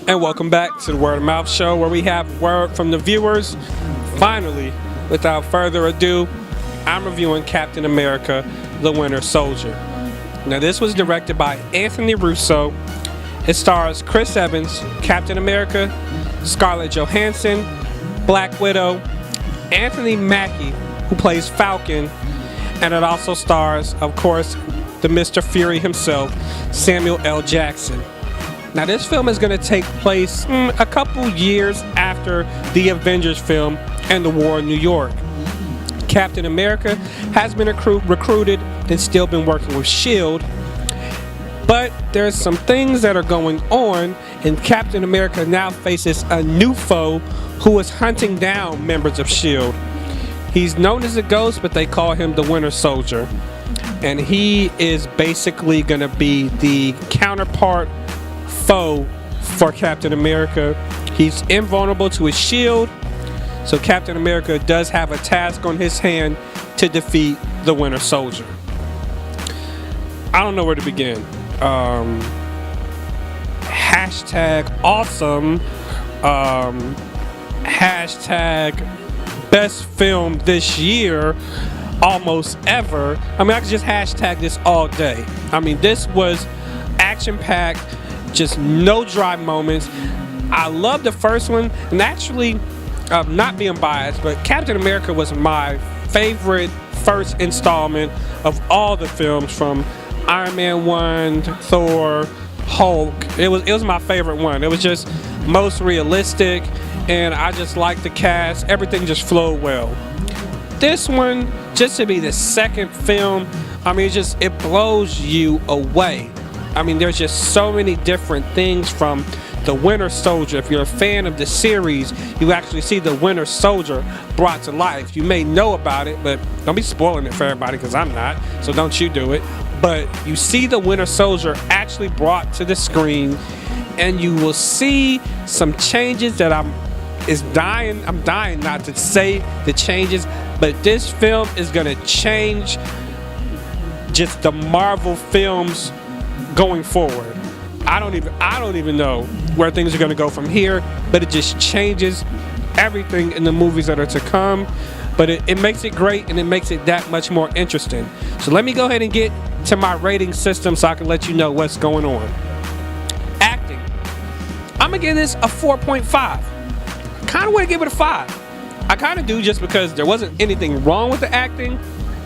And welcome back to the Word of Mouth Show, where we have word from the viewers. Finally, without further ado, I'm reviewing Captain America, the Winter Soldier. Now, this was directed by Anthony Russo. It stars Chris Evans, Captain America, Scarlett Johansson, Black Widow, Anthony Mackie, who plays Falcon, and it also stars, of course, the Mr. Fury himself, Samuel L. Jackson. Now, this film is going to take place a couple years after the Avengers film and the War in New York. Captain America has been recruited and still been working with S.H.I.E.L.D., but there's some things that are going on, and Captain America now faces a new foe who is hunting down members of S.H.I.E.L.D. He's known as a ghost, but they call him the Winter Soldier, and he is basically going to be the counterpart foe for Captain America. He's invulnerable to his shield, so Captain America does have a task on his hand to defeat the Winter Soldier. I don't know where to begin. Hashtag awesome. Hashtag best film this year, almost ever. I mean, I could just hashtag this all day. I mean, this was action-packed, just no dry moments. I love the first one, and actually, not being biased, but Captain America was my favorite first installment of all the films, from Iron Man 1, Thor, Hulk. It was my favorite one. It was just most realistic, and I just liked the cast. Everything just flowed well. This one, just to be the second film, I mean, it blows you away. I mean, there's just so many different things from the Winter Soldier. If you're a fan of the series, you actually see the Winter Soldier brought to life. You may know about it, but don't be spoiling it for everybody, because I'm not, so don't you do it. But you see the Winter Soldier actually brought to the screen, and you will see some changes that I'm dying not to say the changes, but this film is gonna change just the Marvel films going forward. I don't even know where things are going to go from here, but it just changes everything in the movies that are to come. But it makes it great, and it makes it that much more interesting. So let me go ahead and get to my rating system so I can let you know what's going on. Acting. I'm going to give this a 4.5. I kind of want to give it a 5. I kind of do, just because there wasn't anything wrong with the acting.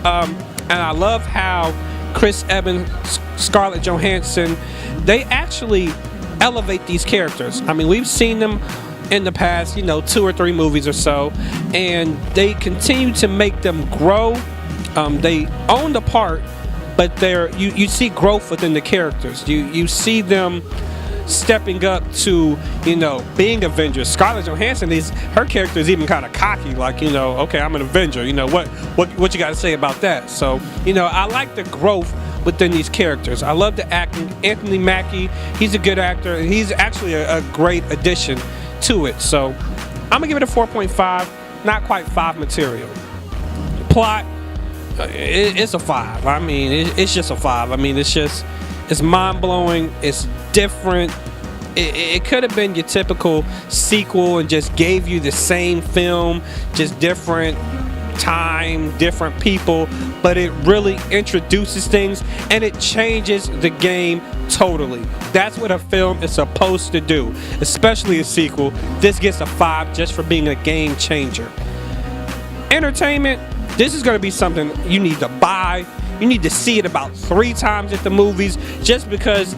And I love how Chris Evans, Scarlett Johansson, they actually elevate these characters. I mean, we've seen them in the past, 2 or 3 movies or so, and they continue to make them grow. They own the part, but you see growth within the characters. You see them stepping up to, being Avengers. Scarlett Johansson, her character is even kind of cocky, like, okay, I'm an Avenger. What you got to say about that? So, I like the growth within these characters. I love the acting. Anthony Mackie, he's a good actor, and he's actually a great addition to it. So, I'm gonna give it a 4.5. Not quite 5 material. Plot, it's a 5. I mean, it's just a 5. I mean, it's mind-blowing. It's different. It could have been your typical sequel and just gave you the same film, just different time, different people, but it really introduces things, and it changes the game totally. That's what a film is supposed to do, especially a sequel. This gets a 5 just for being a game changer. Entertainment, this is going to be something you need to buy. You need to see it about 3 times at the movies, just because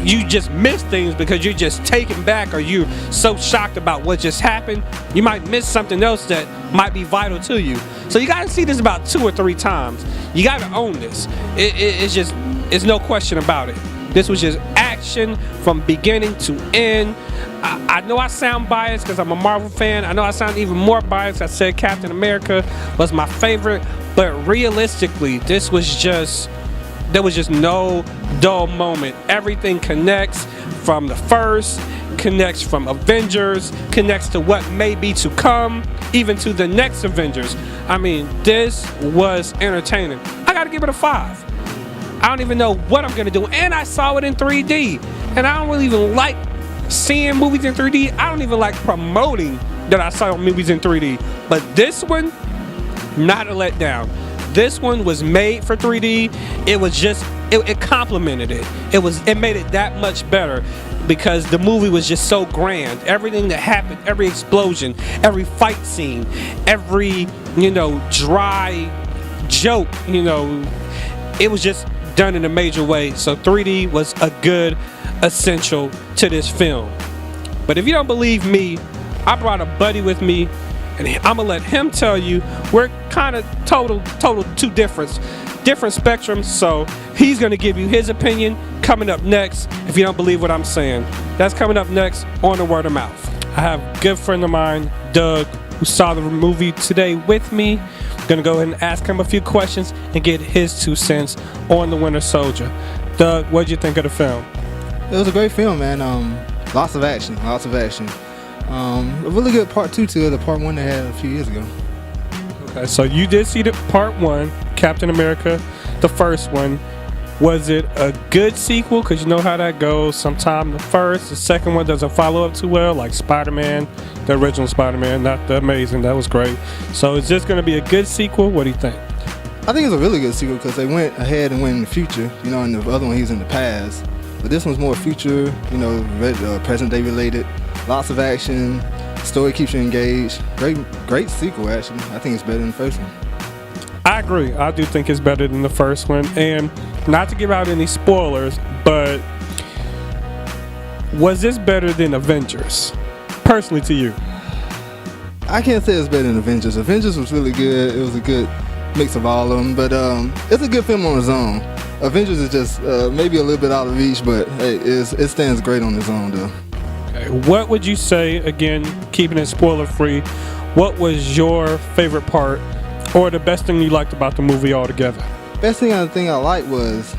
you just miss things, because you're just taken back, or you're so shocked about what just happened. You might miss something else that might be vital to you. So you got to see this about 2 or 3 times. You got to own this. It's no question about it. This was just action from beginning to end. I know I sound biased because I'm a Marvel fan. I know I sound even more biased. I said Captain America was my favorite, but realistically, there was just no dull moment. Everything connects from the first, connects from Avengers, connects to what may be to come, even to the next Avengers. I mean, this was entertaining. I gotta give it a 5. I don't even know what I'm gonna do, and I saw it in 3D, and I don't really even like seeing movies in 3D. I don't even like promoting that I saw movies in 3D. But this one, not a letdown. This one was made for 3D. It was just, it complemented it. It made it that much better because the movie was just so grand. Everything that happened, every explosion, every fight scene, every, dry joke, it was just done in a major way. So 3D was a good essential to this film. But if you don't believe me, I brought a buddy with me, and I'm gonna let him tell you we're kind of total two different spectrums. So he's gonna give you his opinion coming up next. If you don't believe what I'm saying, that's coming up next on The Word of Mouth. I have a good friend of mine, Doug, who saw the movie today with me. I'm gonna go ahead and ask him a few questions and get his 2 cents on The Winter Soldier. Doug, what did you think of the film? It was a great film, man. Lots of action. A really good part 2 to the part 1 they had a few years ago. Okay, so you did see the part 1, Captain America, the first one. Was it a good sequel? Because you know how that goes. Sometimes the second one doesn't follow up too well, like Spider-Man, the original Spider-Man, not the Amazing. That was great. So is this going to be a good sequel? What do you think? I think it's a really good sequel because they went ahead and went in the future. And the other one, he's in the past. But this one's more future, present day related. Lots of action. Story keeps you engaged. Great sequel, actually. I think it's better than the first one. I agree. I do think it's better than the first one. And not to give out any spoilers, but was this better than Avengers? Personally to you? I can't say it's better than Avengers. Avengers was really good. It was a good mix of all of them. But it's a good film on its own. Avengers is just maybe a little bit out of reach, but hey, it stands great on its own, though. Okay. What would you say, again, keeping it spoiler-free, what was your favorite part or the best thing you liked about the movie altogether? Best thing I liked was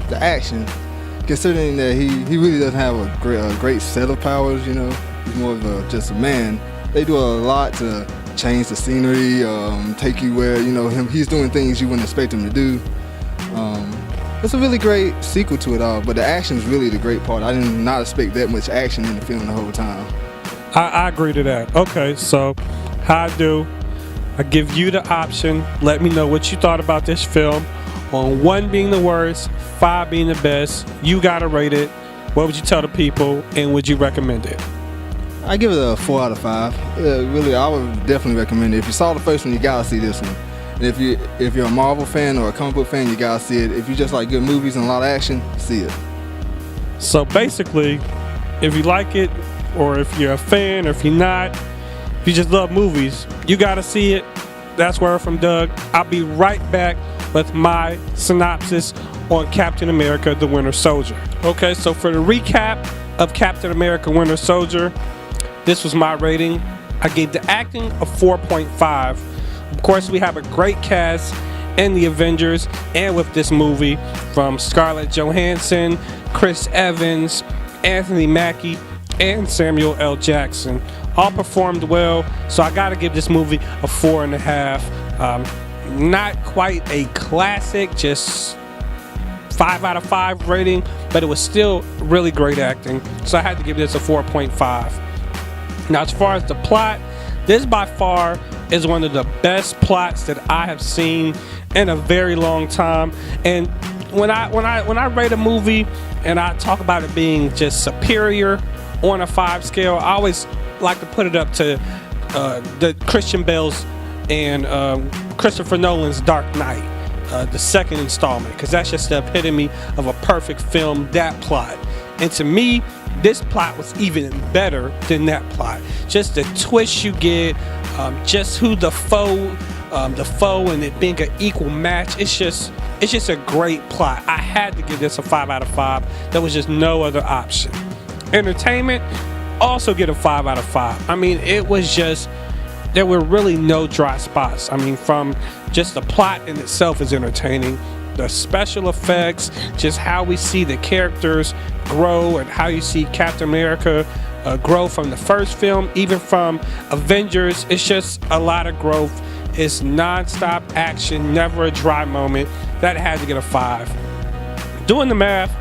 the action. Considering that he really doesn't have a great set of powers, he's more of just a man. They do a lot to change the scenery, take you where, he's doing things you wouldn't expect him to do. It's a really great sequel to it all, but the action is really the great part. I did not expect that much action in the film the whole time. I agree to that. Okay, so how I give you the option. Let me know what you thought about this film. On 1 being the worst, 5 being the best, you gotta rate it. What would you tell the people, and would you recommend it? I give it a 4 out of 5. Really, I would definitely recommend it. If you saw the first one, you gotta see this one. And if you're a Marvel fan or a comic book fan, you gotta see it. If you just like good movies and a lot of action, see it. So basically, if you like it, or if you're a fan, or if you're not, if you just love movies, you gotta see it. That's word from Doug. I'll be right back with my synopsis on Captain America: The Winter Soldier. Okay, so for the recap of Captain America: Winter Soldier, this was my rating. I gave the acting a 4.5. Of course, we have a great cast in the Avengers and with this movie, from Scarlett Johansson, Chris Evans, Anthony Mackie, and Samuel L. Jackson. All performed well, so I gotta give this movie a 4.5. Not quite a classic, just 5 out of 5 rating, but it was still really great acting, so I had to give this a 4.5. Now, as far as the plot, this by far is one of the best plots that I have seen in a very long time. And when I rate a movie and I talk about it being just superior on a 5 scale, I always like to put it up to the Christian Bale's and Christopher Nolan's Dark Knight, the second installment, because that's just the epitome of a perfect film, that plot. And to me, this plot was even better than that plot. Just the twist you get, just who the foe and it being an equal match. It's just a great plot. I had to give this a 5 out of 5. There was just no other option. Entertainment, also get a 5 out of 5. I mean, it was just, there were really no dry spots. I mean, from just the plot in itself is entertaining. The special effects, just how we see the characters grow and how you see Captain America grow from the first film, even from Avengers. It's just a lot of growth. It's non-stop action, never a dry moment. That had to get a 5. Doing the math,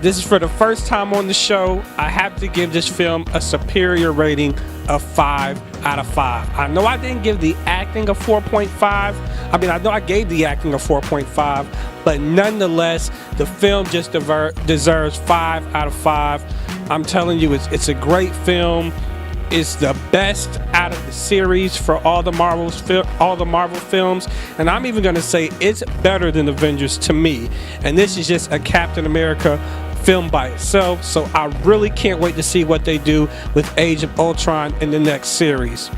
this is for the first time on the show. I have to give this film a superior rating of 5 out of 5. I know I didn't give the acting a 4.5. I mean, I know I gave the acting a 4.5, but nonetheless, the film just deserves 5 out of 5. I'm telling you, it's a great film. It's the best out of the series for all the Marvel films, and I'm even going to say it's better than Avengers to me. And this is just a Captain America film by itself, so I really can't wait to see what they do with Age of Ultron in the next series.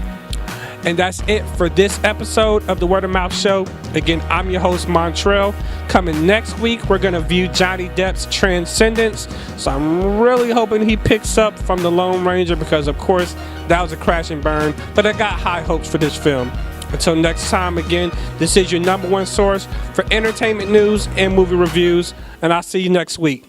And that's it for this episode of the Word of Mouth Show. Again, I'm your host, Montrel. Coming next week, we're going to view Johnny Depp's Transcendence. So I'm really hoping he picks up from The Lone Ranger because, of course, that was a crash and burn. But I got high hopes for this film. Until next time, again, this is your #1 source for entertainment news and movie reviews. And I'll see you next week.